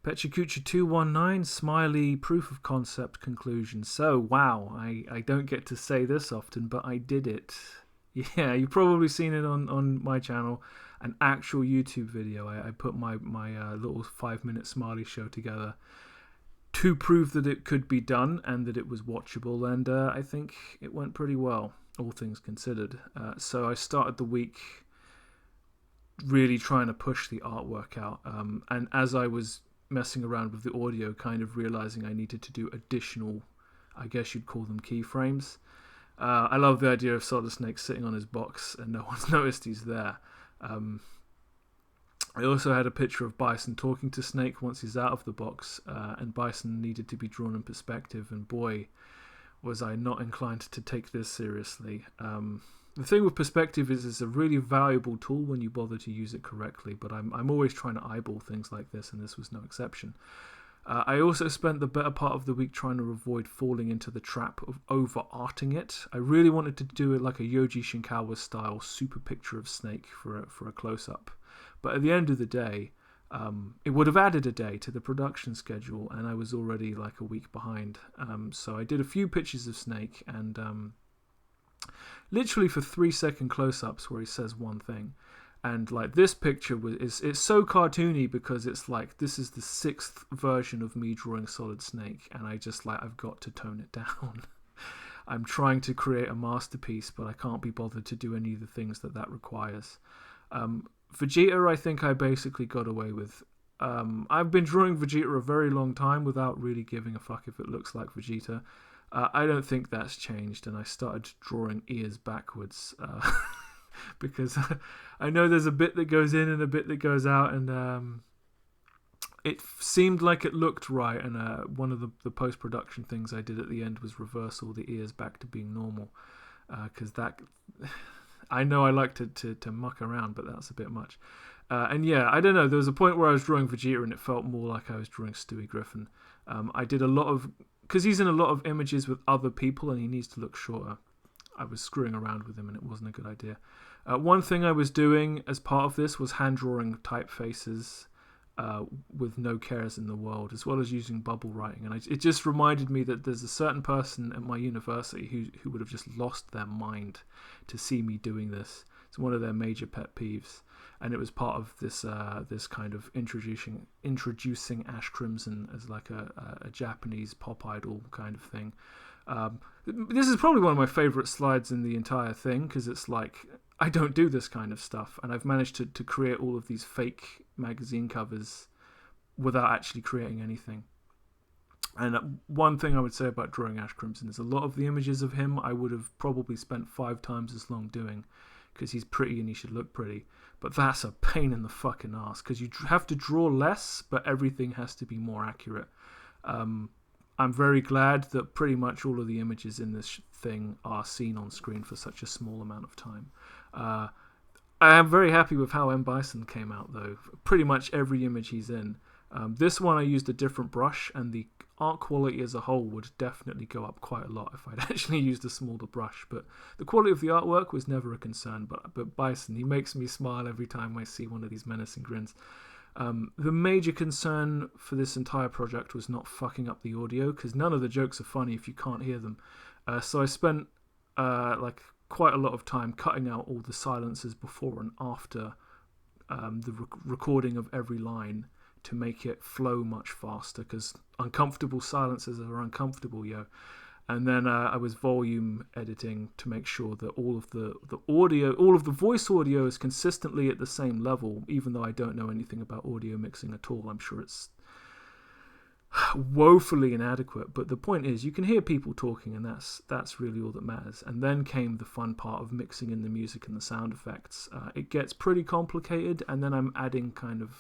Pecha Kucha 219, smiley proof of concept conclusion. So, wow, I don't get to say this often, but I did it. Yeah, you've probably seen it on my channel, an actual YouTube video. I put my little 5-minute smiley show together to prove that it could be done and that it was watchable, and I think it went pretty well, all things considered. So I started the week really trying to push the artwork out, and as I was messing around with the audio, kind of realizing I needed to do additional, I guess you'd call them keyframes. I love the idea of Solid Snake sitting on his box and no one's noticed he's there. I also had a picture of Bison talking to Snake once he's out of the box, and Bison needed to be drawn in perspective, and boy, was I not inclined to take this seriously. The thing with perspective is it's a really valuable tool when you bother to use it correctly, but I'm always trying to eyeball things like this, and this was no exception. I also spent the better part of the week trying to avoid falling into the trap of over-arting it. I really wanted to do it like a Yoji Shinkawa style super picture of Snake for a close-up. But at the end of the day, it would have added a day to the production schedule, and I was already like a week behind. So I did a few pictures of Snake, and literally for 3-second close-ups where he says one thing. And like this picture it's so cartoony because it's like this is the 6th version of me drawing Solid Snake, and I've got to tone it down. I'm trying to create a masterpiece, but I can't be bothered to do any of the things that requires. Vegeta, I think I basically got away with. I've been drawing Vegeta a very long time without really giving a fuck if it looks like Vegeta. I don't think that's changed, and I started drawing ears backwards. Because I know there's a bit that goes in and a bit that goes out, and it seemed like it looked right, and one of the post-production things I did at the end was reverse all the ears back to being normal, because that I know I like to muck around, but that's a bit much. And yeah, I don't know, there was a point where I was drawing Vegeta and it felt more like I was drawing Stewie Griffin. I did a lot of, because he's in a lot of images with other people and he needs to look shorter, I was screwing around with him and it wasn't a good idea. One thing I was doing as part of this was hand drawing typefaces with no cares in the world, as well as using bubble writing. And it just reminded me that there's a certain person at my university who would have just lost their mind to see me doing this. It's one of their major pet peeves. And it was part of this this kind of introducing Ash Crimson as like a Japanese pop idol kind of thing. This is probably one of my favorite slides in the entire thing, because it's like, I don't do this kind of stuff, and I've managed to create all of these fake magazine covers without actually creating anything. And one thing I would say about drawing Ash Crimson is a lot of the images of him I would have probably spent 5 times as long doing, because he's pretty and he should look pretty. But that's a pain in the fucking ass, because you have to draw less, but everything has to be more accurate. I'm very glad that pretty much all of the images in this thing are seen on screen for such a small amount of time. I am very happy with how M. Bison came out, though. Pretty much every image he's in. This one I used a different brush, and the art quality as a whole would definitely go up quite a lot if I'd actually used a smaller brush. But the quality of the artwork was never a concern. But Bison, he makes me smile every time I see one of these menacing grins. The major concern for this entire project was not fucking up the audio, because none of the jokes are funny if you can't hear them. So I spent like quite a lot of time cutting out all the silences before and after the recording of every line to make it flow much faster, because uncomfortable silences are uncomfortable, yo. And then I was volume editing to make sure that all of the audio, all of the voice audio is consistently at the same level, even though I don't know anything about audio mixing at all. I'm sure it's woefully inadequate, but the point is you can hear people talking, and that's really all that matters. And then came the fun part of mixing in the music and the sound effects. It gets pretty complicated, and then I'm adding kind of,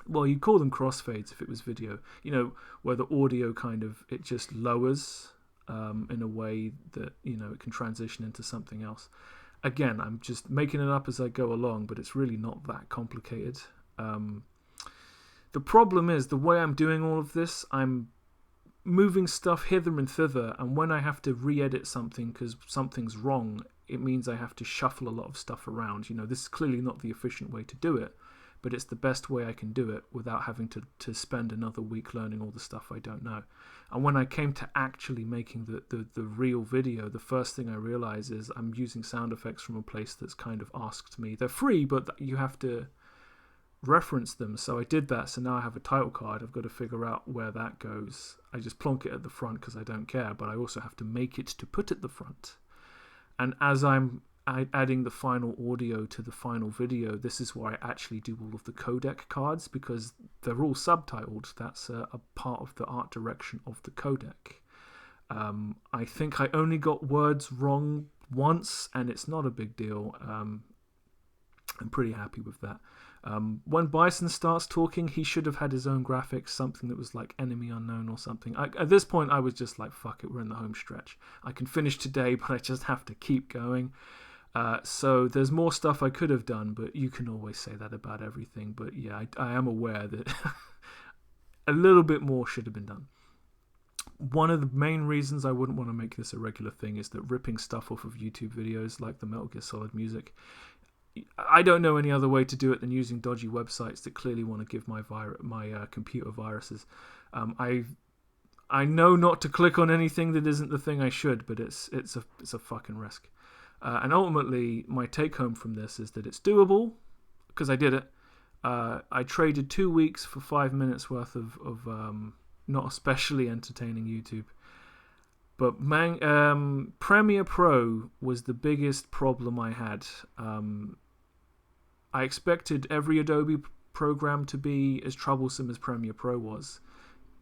well, you'd call them crossfades if it was video, where the audio kind of, it just lowers in a way that, it can transition into something else. Again, I'm just making it up as I go along, but it's really not that complicated. The problem is, the way I'm doing all of this, I'm moving stuff hither and thither, and when I have to re-edit something because something's wrong, it means I have to shuffle a lot of stuff around. This is clearly not the efficient way to do it, but it's the best way I can do it without having to spend another week learning all the stuff I don't know. And when I came to actually making the real video, the first thing I realized is I'm using sound effects from a place that's kind of asked me. They're free, but you have to reference them. So I did that. So now I have a title card. I've got to figure out where that goes. I just plonk it at the front because I don't care, but I also have to make it to put at the front. And as I'm adding the final audio to the final video, this is where I actually do all of the codec cards, because they're all subtitled. That's a part of the art direction of the codec. I think I only got words wrong once, and it's not a big deal. I'm pretty happy with that. When Bison starts talking, he should have had his own graphics, something that was like Enemy Unknown or something. At this point, I was just like, fuck it, we're in the home stretch. I can finish today, but I just have to keep going. So there's more stuff I could have done, but you can always say that about everything. But yeah, I am aware that a little bit more should have been done. One of the main reasons I wouldn't want to make this a regular thing is that ripping stuff off of YouTube videos like the Metal Gear Solid music, I don't know any other way to do it than using dodgy websites that clearly want to give my computer viruses. I know not to click on anything that isn't the thing I should, but it's a fucking risk. And ultimately, my take home from this is that it's doable, because I did it. I traded 2 weeks for 5 minutes worth of not especially entertaining YouTube. But Premiere Pro was the biggest problem I had. I expected every Adobe program to be as troublesome as Premiere Pro was.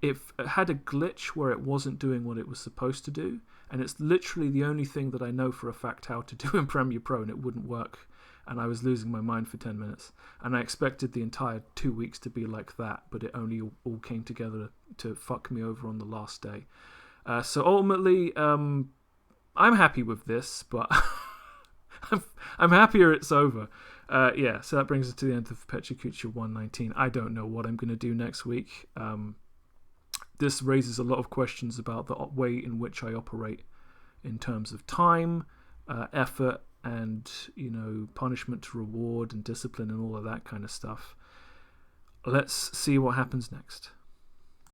It had a glitch where it wasn't doing what it was supposed to do, and it's literally the only thing that I know for a fact how to do in Premiere Pro, and it wouldn't work, and I was losing my mind for 10 minutes. And I expected the entire 2 weeks to be like that, but it only all came together to fuck me over on the last day. So ultimately, I'm happy with this, but I'm happier it's over. Yeah, so that brings us to the end of Pecha Kucha 119. I don't know what I'm going to do next week. This raises a lot of questions about the way in which I operate in terms of time, effort, and punishment to reward and discipline and all of that kind of stuff. Let's see what happens next.